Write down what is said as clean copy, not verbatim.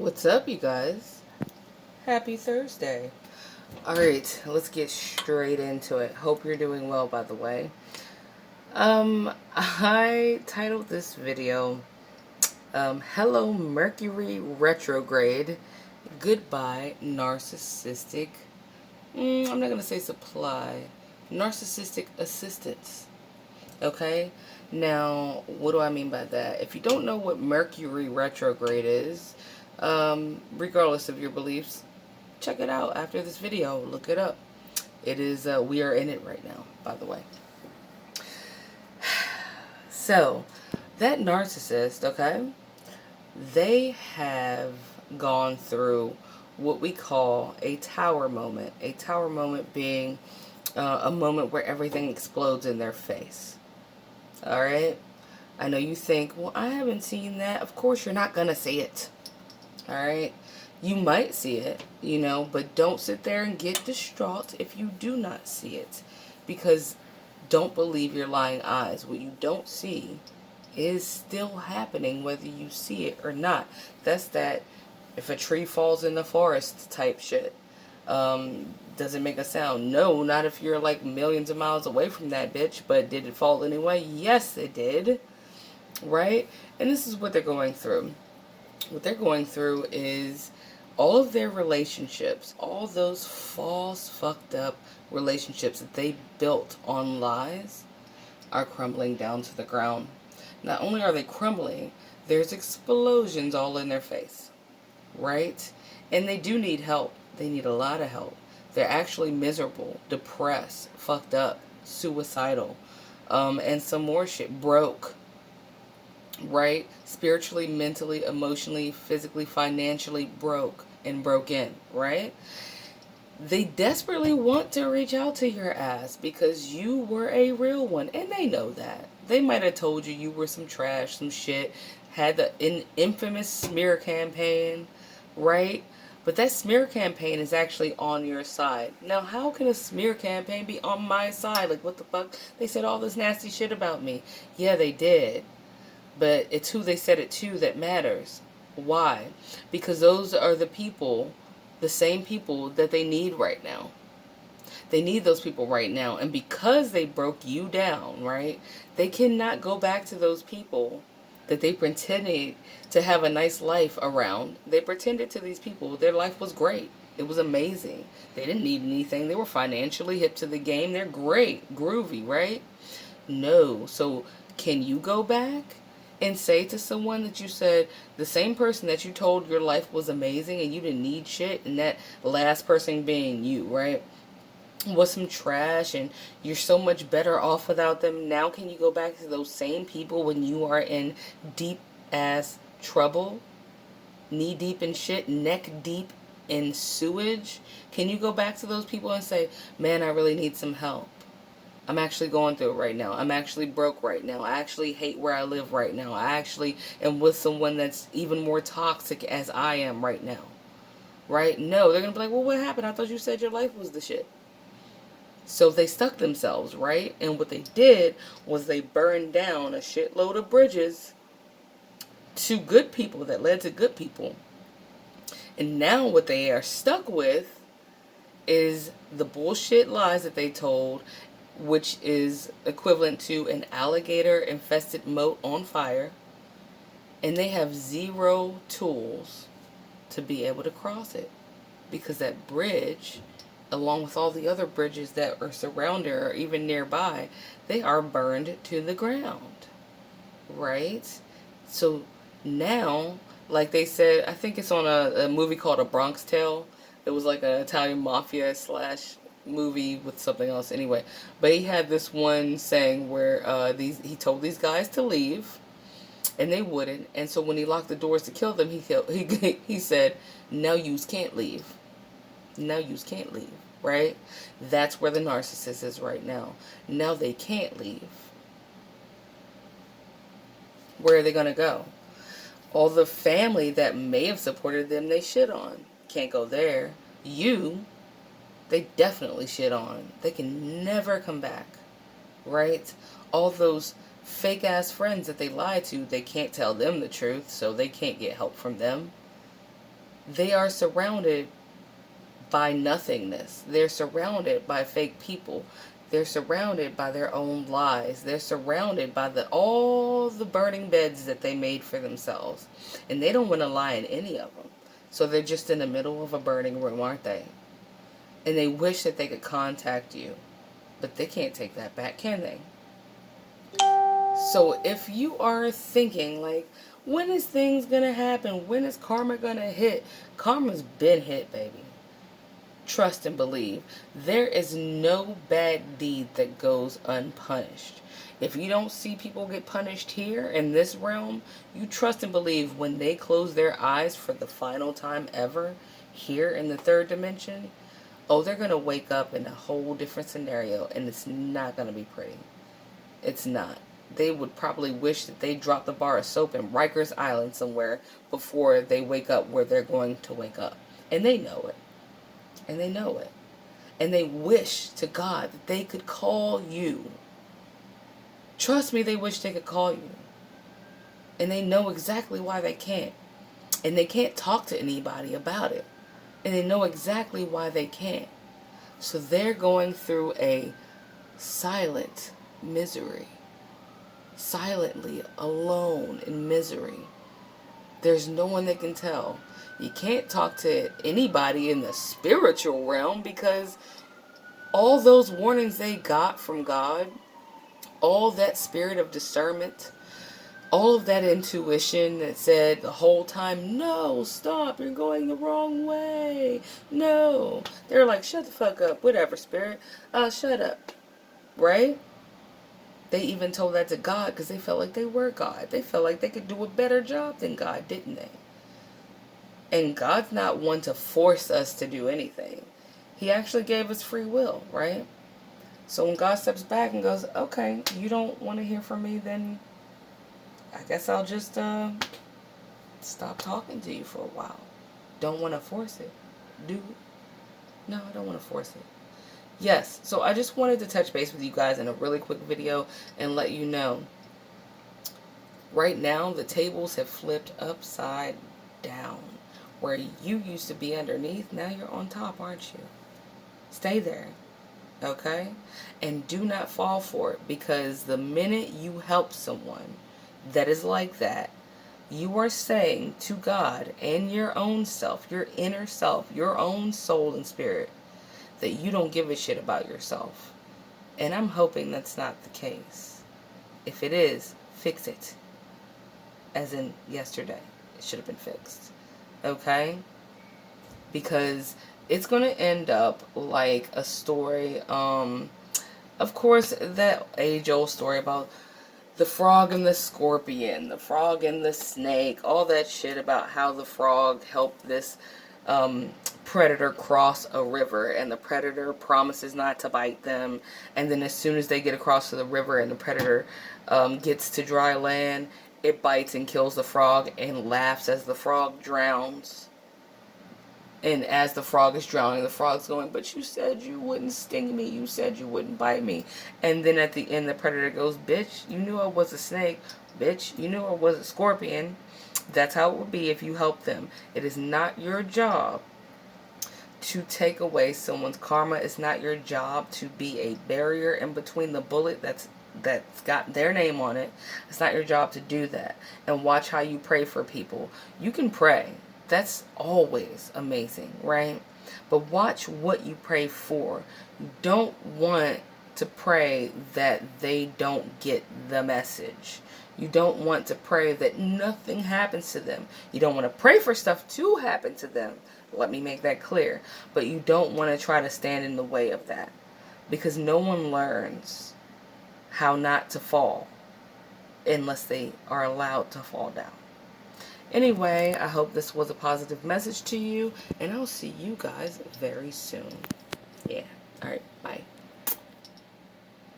What's up, you guys? Happy Thursday. Alright, let's get straight into it. Hope you're doing well, by the way. I titled this video, Hello Mercury Retrograde, Goodbye Narcissistic. I'm not going to say supply. Narcissistic assistance. Okay? Now, what do I mean by that? If you don't know what Mercury retrograde is, regardless of your beliefs, check it out after this video. Look it up. It is, we are in it right now, by the way. So, that narcissist, okay, they have gone through what we call a tower moment. A tower moment being a moment where everything explodes in their face. Alright? I know you think, well, I haven't seen that. Of course, you're not going to see it. Alright? You might see it, but don't sit there and get distraught if you do not see it. Because don't believe your lying eyes. What you don't see is still happening whether you see it or not. That's that if a tree falls in the forest type shit. Does it make a sound? No, not if you're like millions of miles away from that bitch. But did it fall anyway? Yes, it did. Right? And this is what they're going through. What they're going through is all of their relationships, all those false, fucked up relationships that they built on lies are crumbling down to the ground. Not only are they crumbling, there's explosions all in their face. Right? And they do need help. They need a lot of help. They're actually miserable, depressed, fucked up, suicidal, and some more shit. Broke. Right? Spiritually, mentally, emotionally, physically, financially broke and broken. Right? They desperately want to reach out to your ass because you were a real one. And they know that. They might have told you were some trash, some shit, had the infamous smear campaign, right? But that smear campaign is actually on your side. Now, how can a smear campaign be on my side? Like, what the fuck? They said all this nasty shit about me. Yeah, they did. But it's who they said it to that matters. Why? Because those are the people, the same people that they need right now. They need those people right now. And because they broke you down, right, they cannot go back to those people that they pretended to have a nice life around. They pretended to these people their life was great. It was amazing. They didn't need anything. They were financially hip to the game. They're great. Groovy, right? No. So can you go back and say to someone that you said, the same person that you told your life was amazing and you didn't need shit, and that last person being you, right, was some trash and you're so much better off without them. Now can you go back to those same people when you are in deep ass trouble, knee deep in shit, neck deep in sewage? Can you go back to those people and say, man, I really need some help? I'm actually going through it right now. I'm actually broke right now. I actually hate where I live right now. I actually am with someone that's even more toxic as I am right now. Right? No, they're going to be like, well, what happened? I thought you said your life was the shit. So they stuck themselves, right? And what they did was they burned down a shitload of bridges to good people that led to good people. And now what they are stuck with is the bullshit lies that they told, which is equivalent to an alligator-infested moat on fire. And they have zero tools to be able to cross it. Because that bridge, along with all the other bridges that are surrounding or even nearby, they are burned to the ground. Right? So now, like they said, I think it's on a movie called A Bronx Tale. It was like an Italian mafia / movie with something else anyway. But he had this one saying where he told these guys to leave, and they wouldn't. And so when he locked the doors to kill them, he said, now yous can't leave. Now yous can't leave, right? That's where the narcissist is right now. Now they can't leave. Where are they going to go? All the family that may have supported them, they shit on. Can't go there. They definitely shit on. They can never come back, right? All those fake ass friends that they lie to, they can't tell them the truth, so they can't get help from them. They are surrounded by nothingness. They're surrounded by fake people. They're surrounded by their own lies. They're surrounded by all the burning beds that they made for themselves. And they don't want to lie in any of them. So they're just in the middle of a burning room, aren't they? And they wish that they could contact you. But they can't take that back, can they? So if you are thinking like, when is things going to happen? When is karma going to hit? Karma's been hit, baby. Trust and believe. There is no bad deed that goes unpunished. If you don't see people get punished here in this realm, you trust and believe when they close their eyes for the final time ever here in the third dimension, oh, they're going to wake up in a whole different scenario, and it's not going to be pretty. It's not. They would probably wish that they dropped a bar of soap in Rikers Island somewhere before they wake up where they're going to wake up. And they know it. And they know it. And they wish to God that they could call you. Trust me, they wish they could call you. And they know exactly why they can't. And they can't talk to anybody about it. And they know exactly why they can't. So they're going through a silent misery. Silently alone in misery. There's no one that can tell. You can't talk to anybody in the spiritual realm because all those warnings they got from God, all that spirit of discernment, all of that intuition that said the whole time, no, stop, you're going the wrong way. No. They're like, shut the fuck up, whatever, spirit. Shut up. Right? They even told that to God because they felt like they were God. They felt like they could do a better job than God, didn't they? And God's not one to force us to do anything. He actually gave us free will, right? So when God steps back and goes, okay, you don't want to hear from me, then I guess I'll just stop talking to you for a while. Don't want to force it. No, I don't want to force it. Yes, so I just wanted to touch base with you guys in a really quick video and let you know. Right now, the tables have flipped upside down. Where you used to be underneath, now you're on top, aren't you? Stay there, okay? And do not fall for it, because the minute you help someone that is like that, you are saying to God and your own self, your inner self, your own soul and spirit, that you don't give a shit about yourself. And I'm hoping that's not the case. If it is, fix it. As in yesterday. It should have been fixed. Okay? Because it's going to end up like a story. Of course, that age-old story about the frog and the scorpion, the frog and the snake, all that shit about how the frog helped this predator cross a river, and the predator promises not to bite them, and then as soon as they get across to the river and the predator gets to dry land, it bites and kills the frog and laughs as the frog drowns. And as the frog is drowning, the frog's going, but you said you wouldn't sting me. You said you wouldn't bite me. And then at the end, the predator goes, bitch, you knew I was a snake. Bitch, you knew I was a scorpion. That's how it would be if you help them. It is not your job to take away someone's karma. It's not your job to be a barrier in between the bullet that's got their name on it. It's not your job to do that. And watch how you pray for people. You can pray. That's always amazing, right? But watch what you pray for. You don't want to pray that they don't get the message. You don't want to pray that nothing happens to them. You don't want to pray for stuff to happen to them. Let me make that clear. But you don't want to try to stand in the way of that. Because no one learns how not to fall unless they are allowed to fall down. Anyway, I hope this was a positive message to you, and I'll see you guys very soon. Yeah. All right. Bye.